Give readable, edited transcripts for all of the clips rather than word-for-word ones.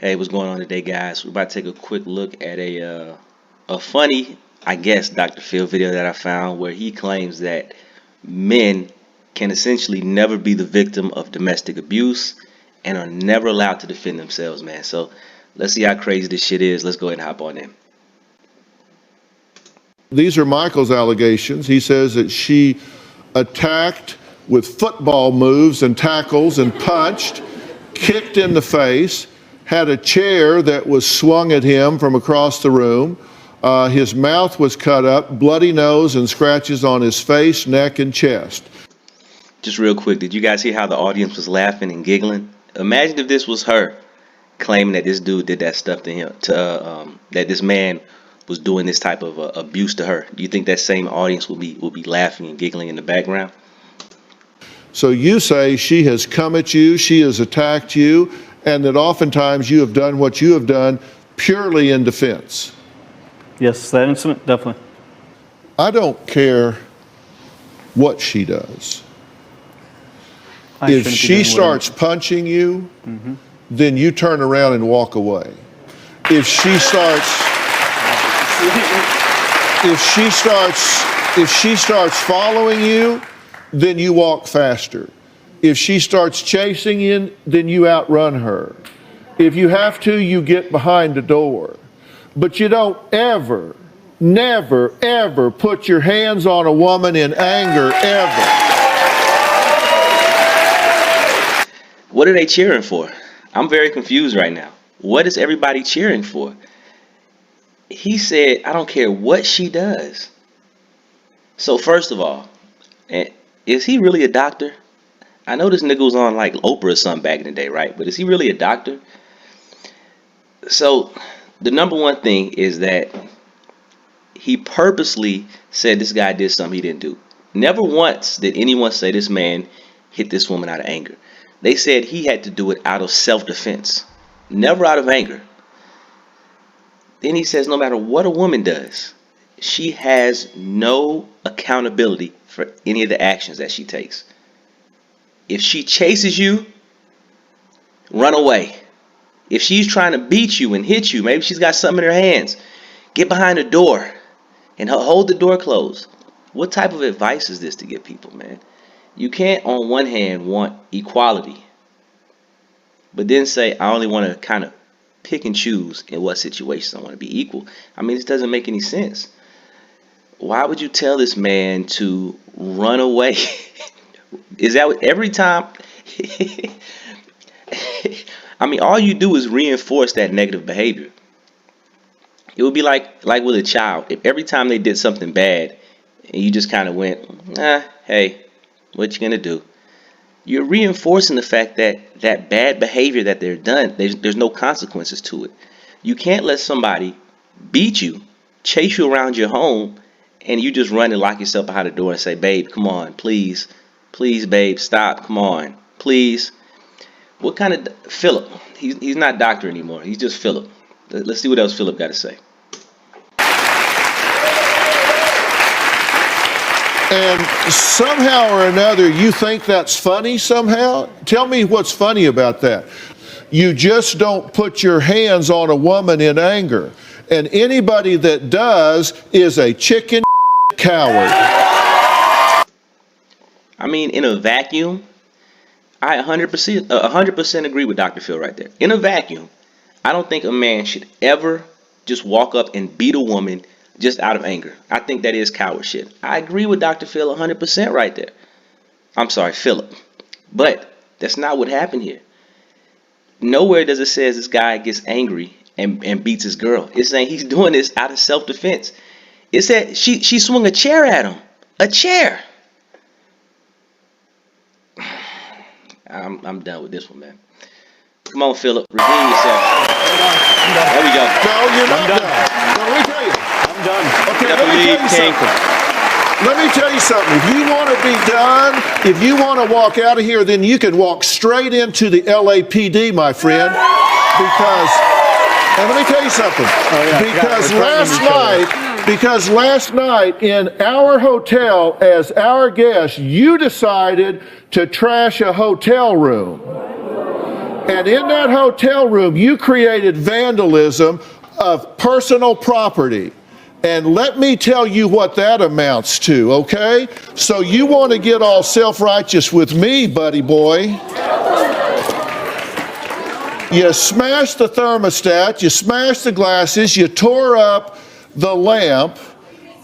Hey, what's going on today, guys? We're about to take a quick look at a funny, I guess, Dr. Phil video that I found where he claims that men can essentially never be the victim of domestic abuse and are never allowed to defend themselves, man. So let's see how crazy this shit is. Let's go ahead and hop on in. These are Michael's allegations. He says that she attacked with football moves and tackles and punched, kicked in the face, had a chair that was swung at him from across the room. His mouth was cut up, bloody nose and scratches on his face, neck, and chest. Just real quick, did you guys hear how the audience was laughing and giggling? Imagine if this was her claiming that this dude did that stuff to him, that this man was doing this type of abuse to her. Do you think that same audience will be laughing and giggling in the background? So you say she has come at you, she has attacked you, and that oftentimes you have done what you have done purely in defense. Yes, that incident, definitely. I don't care what she does. I If shouldn't be she doing what starts punching you, then you turn around and walk away. If she starts following you, then you walk faster. If she starts chasing you, then you outrun her. If you have to, you get behind the door. But you don't ever, never, ever put your hands on a woman in anger, ever. What are they cheering for? I'm very confused right now. What is everybody cheering for? He said, I don't care what she does. So first of all, is he really a doctor? I know this nigga was on like Oprah or something back in the day, right? But is he really a doctor? So the number one thing is that he purposely said this guy did something he didn't do. Never once did anyone say this man hit this woman out of anger. They said he had to do it out of self-defense, never out of anger. Then he says no matter what a woman does, she has no accountability for any of the actions that she takes. If she chases you, run away. If she's trying to beat you and hit you, maybe she's got something in her hands, get behind the door and hold the door closed. What type of advice is this to give people, man? You can't on one hand want equality, but then say I only want to kind of pick and choose in what situations I want to be equal. I mean, this doesn't make any sense. Why would you tell this man to run away? Is that what, every time? I mean, all you do is reinforce that negative behavior. It would be like with a child. If every time they did something bad and you just kind of went, hey, what you gonna do? You're reinforcing the fact that that bad behavior that they're done, there's no consequences to it. You can't let somebody beat you, chase you around your home, and you just run and lock yourself behind the door and say, babe, come on, please, babe, stop, come on, please. What kind of Philip? He's not doctor anymore. He's just Philip. Let's see what else Philip got to say. And somehow or another, you think that's funny somehow? Tell me what's funny about that. You just don't put your hands on a woman in anger. And anybody that does is a chicken coward. I mean, in a vacuum, I 100% agree with Dr. Phil right there. In a vacuum, I don't think a man should ever just walk up and beat a woman just out of anger. I think that is coward shit. I agree with Dr. Phil 100% right there. I'm sorry, Philip. But that's not what happened here. Nowhere does it say this guy gets angry and beats his girl. It's saying he's doing this out of self-defense. It said she swung a chair at him. A chair. I'm done with this one, man. Come on, Philip. Redeem yourself. There we go. No, you're not done. No, let me tell you. I'm done. Okay, let me tell you something. If you want to be done, if you want to walk out of here, then you can walk straight into the LAPD, my friend. Because, and let me tell you something. Because last night in our hotel, as our guest, you decided to trash a hotel room. And in that hotel room, you created vandalism of personal property. And let me tell you what that amounts to, okay? So you want to get all self-righteous with me, buddy boy. You smashed the thermostat, you smashed the glasses, you tore up the lamp,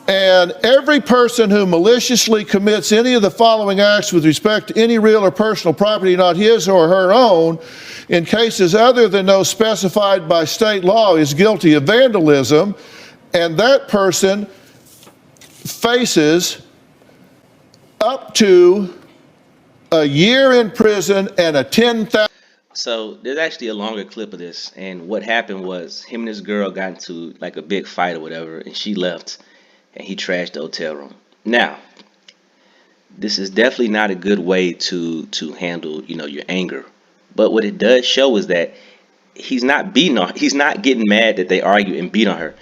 and every person who maliciously commits any of the following acts with respect to any real or personal property not his or her own, in cases other than those specified by state law, is guilty of vandalism, and that person faces up to a year in prison and a $10,000. So there's actually a longer clip of this, and what happened was him and this girl got into like a big fight or whatever, and she left, and he trashed the hotel room. Now, this is definitely not a good way to handle, your anger. But what it does show is that he's not beating on, he's not getting mad that they argue and beat on her.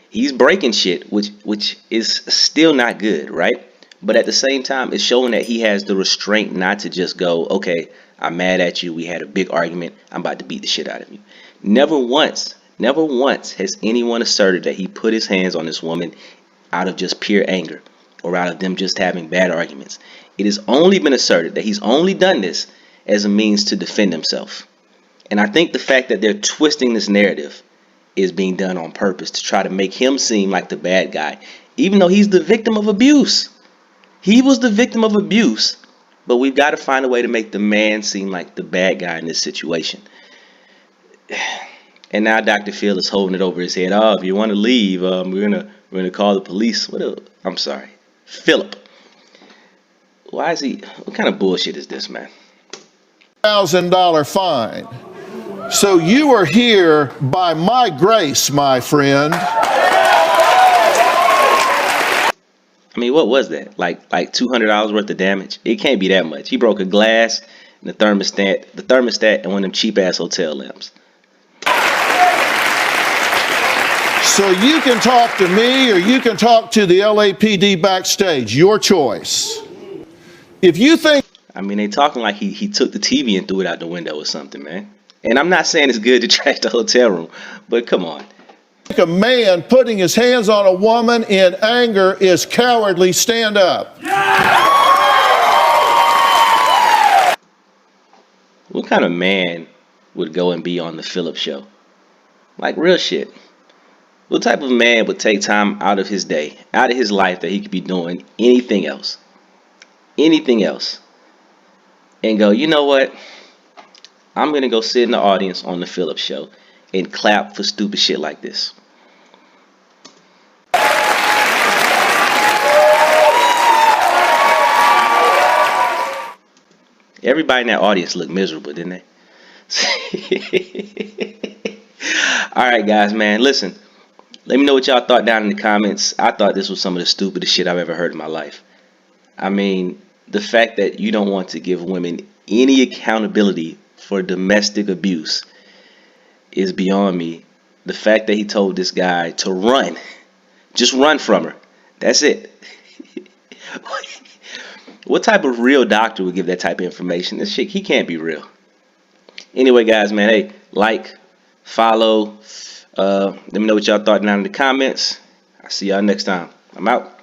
He's breaking shit, which is still not good, right? But at the same time, it's showing that he has the restraint not to just go, okay, I'm mad at you. We had a big argument. I'm about to beat the shit out of you. Never once has anyone asserted that he put his hands on this woman out of just pure anger or out of them just having bad arguments. It has only been asserted that he's only done this as a means to defend himself. And I think the fact that they're twisting this narrative is being done on purpose to try to make him seem like the bad guy, even though he's the victim of abuse. He was the victim of abuse, but we've got to find a way to make the man seem like the bad guy in this situation. And now Dr. Phil is holding it over his head. Oh, if you want to leave, we're gonna call the police. I'm sorry, Philip. Why is he? What kind of bullshit is this, man? $1,000 fine. So you are here by my grace, my friend. I mean, what was that? Like $200 worth of damage? It can't be that much. He broke a glass and the thermostat, and one of them cheap ass hotel lamps. So you can talk to me or you can talk to the LAPD backstage. Your choice. If you think, I mean, they talking like he took the TV and threw it out the window or something, man. And I'm not saying it's good to trash the hotel room, but come on. a man putting his hands on a woman in anger is cowardly, stand up. What kind of man would go and be on the Philip show? Like, real shit. What type of man would take time out of his day, out of his life, that he could be doing anything else, and go, you know what? I'm going to go sit in the audience on the Philip show and clap for stupid shit like this. Everybody in that audience looked miserable, didn't they? All right, guys, man, listen. Let me know what y'all thought down in the comments. I thought this was some of the stupidest shit I've ever heard in my life. I mean, the fact that you don't want to give women any accountability for domestic abuse is beyond me. The fact that he told this guy to run, just run from her. That's it. What type of real doctor would give that type of information? This shit, he can't be real. Anyway, guys, man, hey, like, follow. Let me know what y'all thought down in the comments. I'll see y'all next time. I'm out.